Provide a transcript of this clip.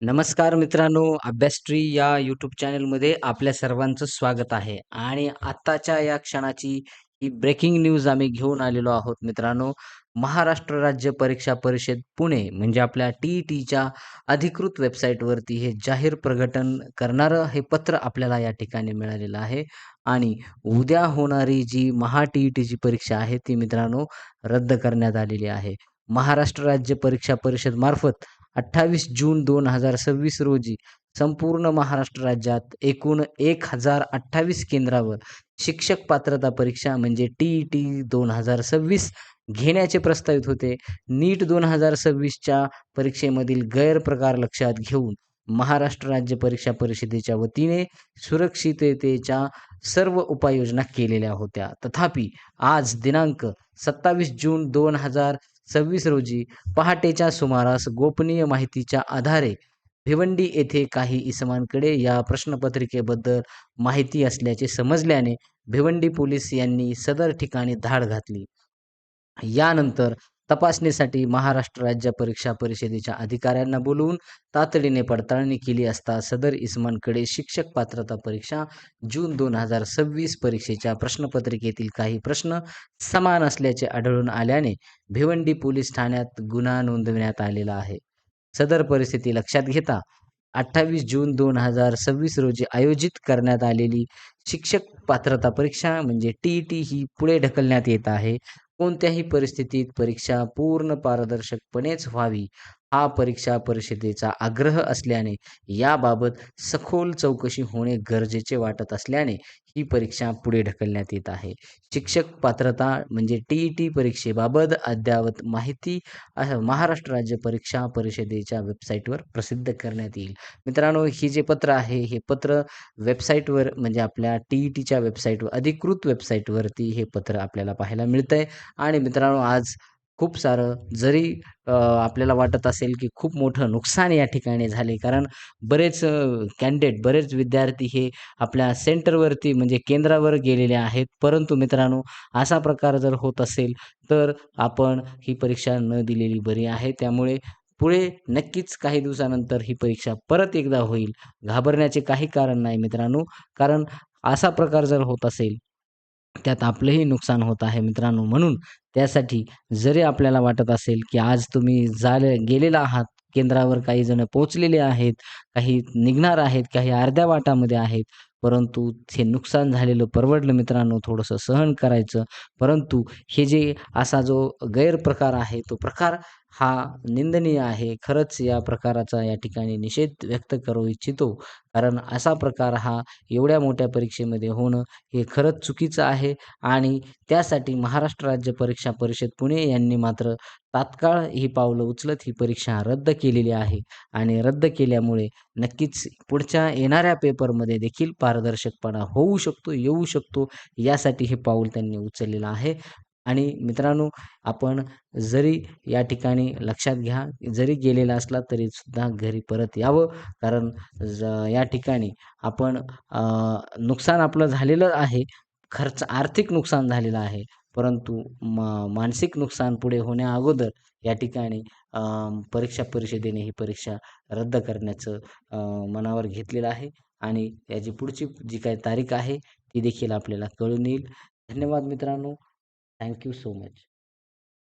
नमस्कार मित्रांनो, अभ्यासट्री या यूट्यूब चॅनलमध्ये आपल्या सर्वांचं स्वागत आहे आणि आत्ताच्या या क्षणाची ही ब्रेकिंग न्यूज आम्ही घेऊन आलेलो आहोत मित्रांनो. महाराष्ट्र राज्य परीक्षा परिषद पुणे म्हणजे आपल्या टी-ई-टीच्या अधिकृत वेबसाईटवरती हे जाहीर प्रकटन करणारं हे पत्र आपल्याला या ठिकाणी मिळालेलं आहे आणि उद्या होणारी जी टी-ई-टीची परीक्षा आहे ती मित्रांनो रद्द करण्यात आलेली आहे. महाराष्ट्र राज्य परीक्षा परिषद मार्फत 28 जून 2026 रोजी संपूर्ण महाराष्ट्र राज्यात एकूण 1028 केंद्रावर शिक्षक पात्रता परीक्षा म्हणजे टी-ई-टी 2026 घेण्याचे प्रस्तावित होते. नीट 2026च्या परीक्षेमधील गैरप्रकार लक्षात घेऊन महाराष्ट्र राज्य परीक्षा परिषदेच्या वतीने सुरक्षिततेच्या सर्व उपाययोजना केलेल्या होत्या. तथापि आज दिनांक 27 जून 2026 रोजी पहाटेच्या सुमारास गोपनीय माहितीच्या आधारे भिवंडी येथे काही इसमांकडे या प्रश्नपत्रिकेबद्दल माहिती असल्याचे समजल्याने भिवंडी पोलीस यांनी सदर ठिकाणी धाड घातली. यानंतर तपासणीसाठी महाराष्ट्र राज्य परीक्षा परिषदेच्या अधिकाऱ्यांना बोलवून तातडीने पडताळणी केली असता सदर इसमांकडे शिक्षक पात्रता परीक्षा जून 2026 परीक्षेच्या प्रश्नपत्रिकेतील काही प्रश्न समान असल्याचे आढळून आल्याने भिवंडी पोलीस ठाण्यात गुन्हा नोंदवण्यात आलेला आहे. सदर परिस्थिती लक्षात घेता 28 जून 2026 रोजी आयोजित करण्यात आलेली शिक्षक पात्रता परीक्षा म्हणजे टी-ई-टी ही पुढे ढकलण्यात येत आहे. कोणत्याही परिस्थितीत परीक्षा पूर्ण पारदर्शकपणेच व्हावी हा परीक्षा परिषदेचा आग्रह असल्याने याबाबत सखोल चौकशी होणे गरजेचे वाटत असल्याने ही परीक्षा पुढे ढकलण्यात येत आहे. शिक्षक पात्रता म्हणजे टी-ई-टी परीक्षेबाबत अद्ययावत माहिती महाराष्ट्र राज्य परीक्षा परिषदेच्या वेबसाईटवर प्रसिद्ध करण्यात येईल. मित्रांनो, ही जे पत्र आहे हे पत्र वेबसाईटवर म्हणजे आपल्या टी-ई-टीच्या वेबसाईटवर अधिकृत वेबसाईटवरती हे पत्र आपल्याला पाहायला मिळतंय. आणि मित्रांनो, आज खूप सारं जरी आपल्याला वाटत असेल की खूप मोठं नुकसान या ठिकाणी झाले, कारण बरेच कॅन्डिडेट बरेच विद्यार्थी हे आपल्या सेंटरवरती म्हणजे केंद्रावर गेलेले आहेत. परंतु मित्रांनो, असा प्रकार जर होत असेल तर आपण ही परीक्षा न दिलेली बरी आहे. त्यामुळे पुढे नक्कीच काही दिवसानंतर ही परीक्षा परत एकदा होईल. घाबरण्याचे काही कारण नाही मित्रांनो, कारण असा प्रकार जर होत असेल त्यात आपलंही नुकसान होत आहे मित्रांनो. म्हणून त्यासाठी जरी आपल्याला वाटत असेल, की आज तुम्ही गेलेला आहात केंद्रावर, काही जण पोहोचलेले आहेत, काही निघणार आहेत, काही अर्ध्या वाटामध्ये आहेत. परंतु हे नुकसान झालेलं परवडलं मित्रांनो, थोडंसं सहन करायचं. परंतु हे जे असा जो गैरप्रकार आहे, तो प्रकार हा निंदनीय आहे. खरंच या प्रकाराचा या ठिकाणी निषेध व्यक्त करू इच्छितो. कारण असा प्रकार हा एवढ्या मोठ्या परीक्षेमध्ये होणं हे खरंच चुकीचं आहे आणि त्यासाठी महाराष्ट्र राज्य परीक्षा परिषद पुणे यांनी मात्र तात्काळ ही पावलं उचलत ही परीक्षा रद्द केलेली आहे आणि रद्द केल्यामुळे नक्कीच पुढच्या येणाऱ्या पेपरमध्ये देखील पारदर्शकपणा होऊ शकतो, येऊ शकतो, यासाठी हे पाऊल त्यांनी उचललेलं आहे. आणि मित्रांनो, आपण जरी या ठिकाणी लक्षात घ्या, जरी गेलेला असला तरी सुद्धा घरी परत यावं. कारण या ठिकाणी आपण नुकसान आपलं झालेलं आहे. आर्थिक नुकसान झालेलं आहे. परंतु मानसिक नुकसान पुढे होण्या या ठिकाणी परीक्षा परिषदेने ही परीक्षा रद्द करण्याचं मनावर घेतलेलं आहे आणि याची पुढची जी काही तारीख आहे ती देखील आपल्याला कळून येईल. धन्यवाद मित्रांनो. Thank you so much.